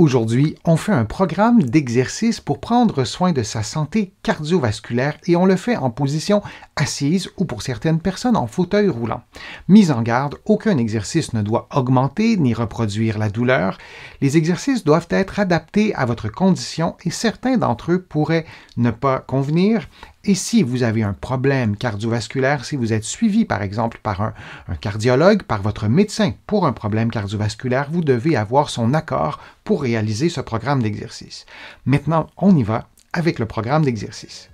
Aujourd'hui, on fait un programme d'exercice pour prendre soin de sa santé cardiovasculaire et on le fait en position assise ou pour certaines personnes en fauteuil roulant. Mise en garde, aucun exercice ne doit augmenter ni reproduire la douleur. Les exercices doivent être adaptés à votre condition et certains d'entre eux pourraient ne pas convenir. Et si vous avez un problème cardiovasculaire, si vous êtes suivi par exemple par un cardiologue, par votre médecin pour un problème cardiovasculaire, vous devez avoir son accord pour réaliser ce programme d'exercice. Maintenant, on y va avec le programme d'exercice.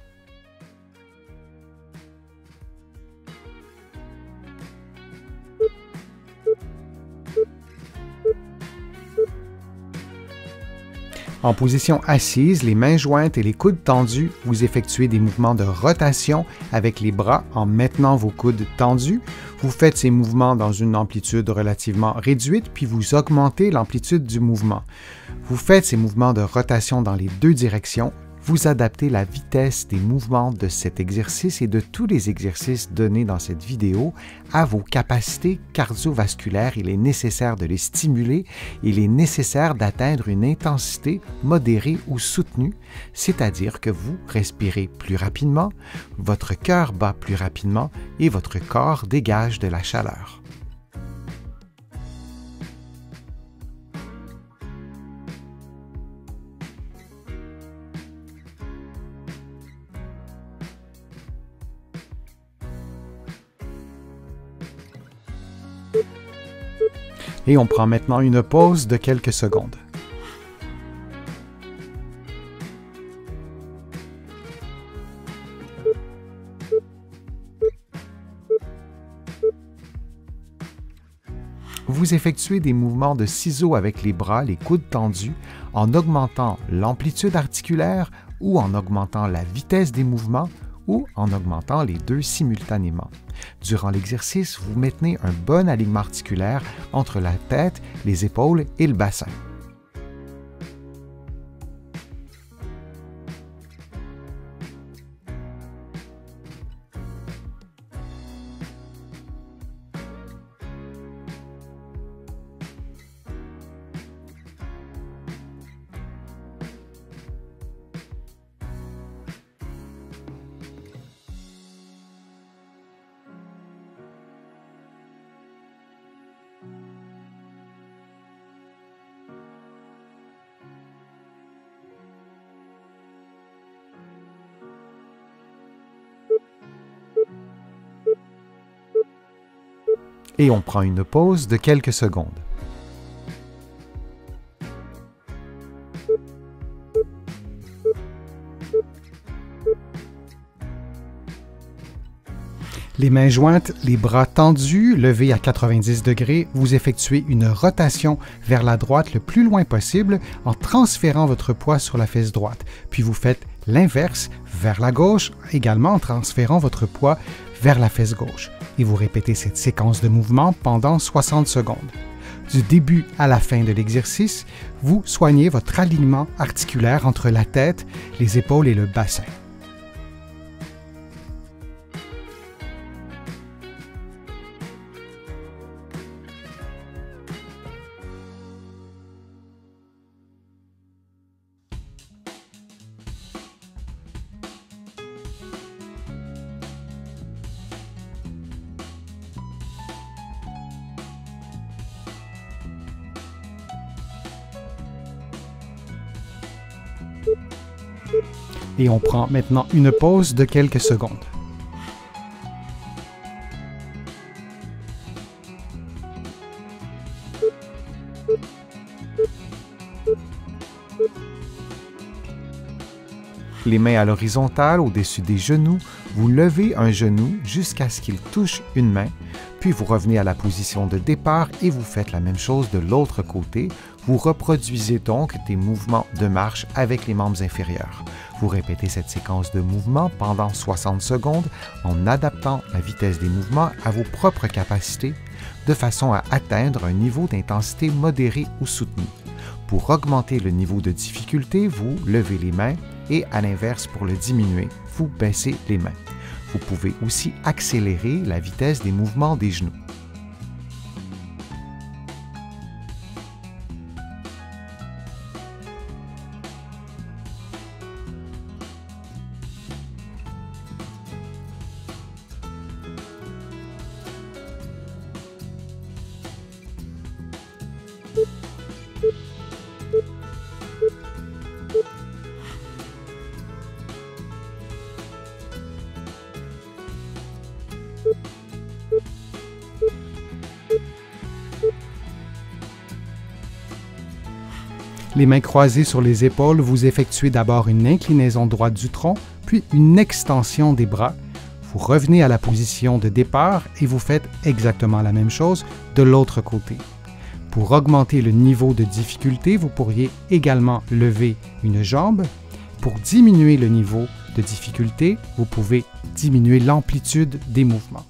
En position assise, les mains jointes et les coudes tendus, vous effectuez des mouvements de rotation avec les bras en maintenant vos coudes tendus. Vous faites ces mouvements dans une amplitude relativement réduite, puis vous augmentez l'amplitude du mouvement. Vous faites ces mouvements de rotation dans les deux directions. Vous adaptez la vitesse des mouvements de cet exercice et de tous les exercices donnés dans cette vidéo à vos capacités cardiovasculaires. Il est nécessaire de les stimuler. Il est nécessaire d'atteindre une intensité modérée ou soutenue, c'est-à-dire que vous respirez plus rapidement, votre cœur bat plus rapidement et votre corps dégage de la chaleur. Et on prend maintenant une pause de quelques secondes. Vous effectuez des mouvements de ciseaux avec les bras, les coudes tendus, en augmentant l'amplitude articulaire ou en augmentant la vitesse des mouvements ou en augmentant les deux simultanément. Durant l'exercice, vous maintenez un bon alignement articulaire entre la tête, les épaules et le bassin. Et on prend une pause de quelques secondes. Les mains jointes, les bras tendus, levés à 90 degrés, vous effectuez une rotation vers la droite le plus loin possible en transférant votre poids sur la fesse droite. Puis vous faites l'inverse vers la gauche, également en transférant votre poids vers la fesse gauche. Et vous répétez cette séquence de mouvements pendant 60 secondes. Du début à la fin de l'exercice, vous soignez votre alignement articulaire entre la tête, les épaules et le bassin. Et on prend maintenant une pause de quelques secondes. Les mains à l'horizontale au-dessus des genoux, vous levez un genou jusqu'à ce qu'il touche une main, puis vous revenez à la position de départ et vous faites la même chose de l'autre côté. Vous reproduisez donc des mouvements de marche avec les membres inférieurs. Vous répétez cette séquence de mouvements pendant 60 secondes en adaptant la vitesse des mouvements à vos propres capacités de façon à atteindre un niveau d'intensité modéré ou soutenu. Pour augmenter le niveau de difficulté, vous levez les mains et à l'inverse, pour le diminuer, vous baissez les mains. Vous pouvez aussi accélérer la vitesse des mouvements des genoux. Les mains croisées sur les épaules, vous effectuez d'abord une inclinaison droite du tronc, puis une extension des bras. Vous revenez à la position de départ et vous faites exactement la même chose de l'autre côté. Pour augmenter le niveau de difficulté, vous pourriez également lever une jambe. Pour diminuer le niveau de difficulté, vous pouvez diminuer l'amplitude des mouvements.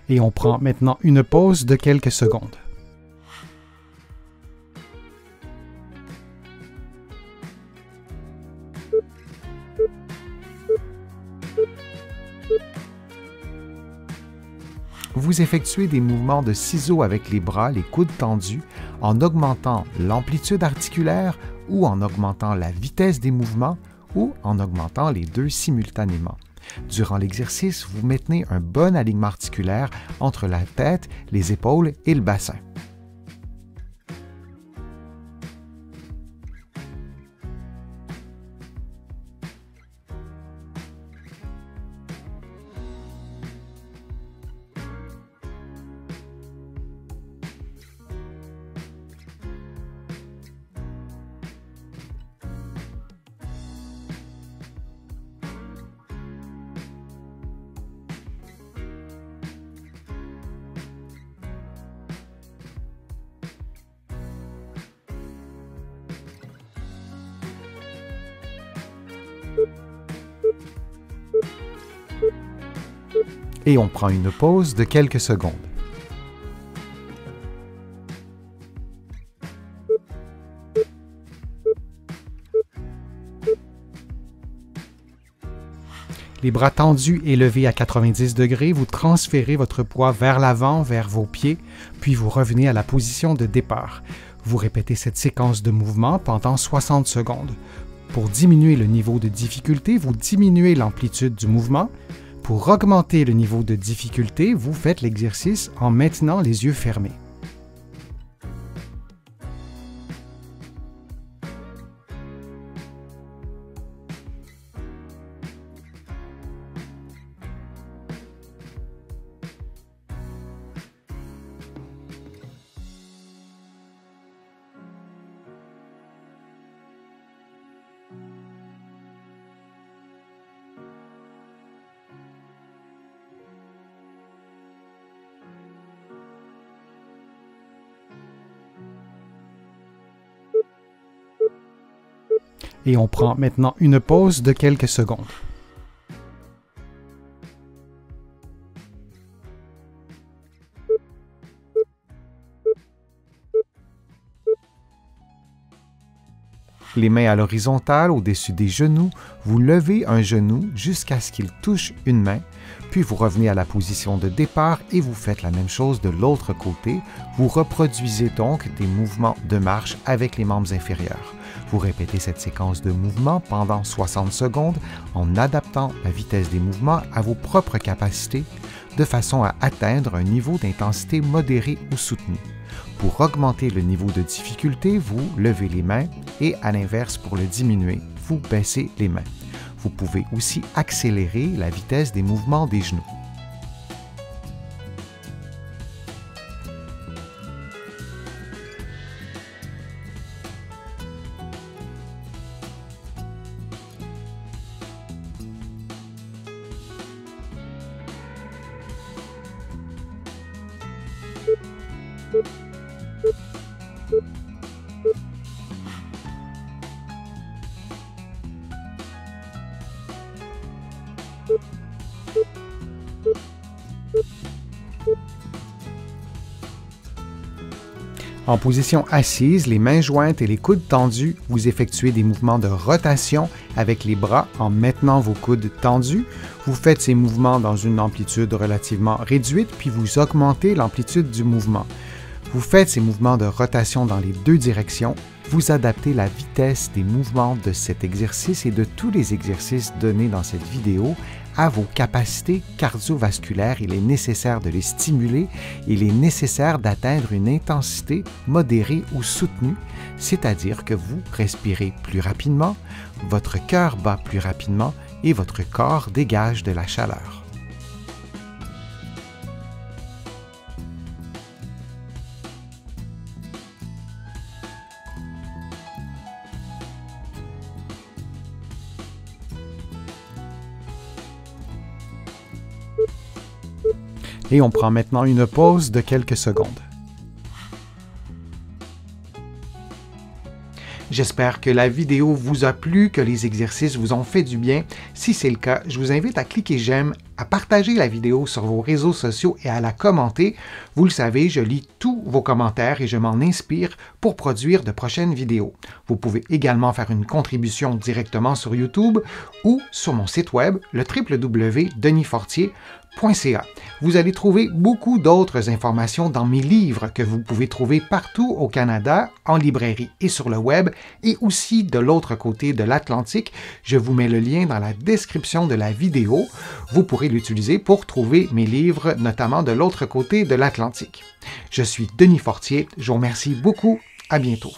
Et on prend maintenant une pause de quelques secondes. Vous effectuez des mouvements de ciseaux avec les bras, les coudes tendus, en augmentant l'amplitude articulaire ou en augmentant la vitesse des mouvements ou en augmentant les deux simultanément. Durant l'exercice, vous maintenez un bon alignement articulaire entre la tête, les épaules et le bassin. Et on prend une pause de quelques secondes. Les bras tendus et levés à 90 degrés, vous transférez votre poids vers l'avant, vers vos pieds, puis vous revenez à la position de départ. Vous répétez cette séquence de mouvements pendant 60 secondes. Pour diminuer le niveau de difficulté, vous diminuez l'amplitude du mouvement. Pour augmenter le niveau de difficulté, vous faites l'exercice en maintenant les yeux fermés. Et on prend maintenant une pause de quelques secondes. Les mains à l'horizontale au-dessus des genoux, vous levez un genou jusqu'à ce qu'il touche une main, puis vous revenez à la position de départ et vous faites la même chose de l'autre côté. Vous reproduisez donc des mouvements de marche avec les membres inférieurs. Vous répétez cette séquence de mouvements pendant 60 secondes en adaptant la vitesse des mouvements à vos propres capacités de façon à atteindre un niveau d'intensité modéré ou soutenu. Pour augmenter le niveau de difficulté, vous levez les mains et à l'inverse, pour le diminuer, vous baissez les mains. Vous pouvez aussi accélérer la vitesse des mouvements des genoux. En position assise, les mains jointes et les coudes tendus, vous effectuez des mouvements de rotation avec les bras en maintenant vos coudes tendus. Vous faites ces mouvements dans une amplitude relativement réduite, puis vous augmentez l'amplitude du mouvement. Vous faites ces mouvements de rotation dans les deux directions. Vous adaptez la vitesse des mouvements de cet exercice et de tous les exercices donnés dans cette vidéo à vos capacités cardiovasculaires. Il est nécessaire de les stimuler. Il est nécessaire d'atteindre une intensité modérée ou soutenue, c'est-à-dire que vous respirez plus rapidement, votre cœur bat plus rapidement et votre corps dégage de la chaleur. Et on prend maintenant une pause de quelques secondes. J'espère que la vidéo vous a plu, que les exercices vous ont fait du bien. Si c'est le cas, je vous invite à cliquer j'aime, à partager la vidéo sur vos réseaux sociaux et à la commenter. Vous le savez, je lis tous vos commentaires et je m'en inspire pour produire de prochaines vidéos. Vous pouvez également faire une contribution directement sur YouTube ou sur mon site web, le www.denisfortier.ca. Vous allez trouver beaucoup d'autres informations dans mes livres que vous pouvez trouver partout au Canada, en librairie et sur le web, et aussi de l'autre côté de l'Atlantique. Je vous mets le lien dans la description de la vidéo. Vous pourrez l'utiliser pour trouver mes livres, notamment de l'autre côté de l'Atlantique. Je suis Denis Fortier. Je vous remercie beaucoup. À bientôt.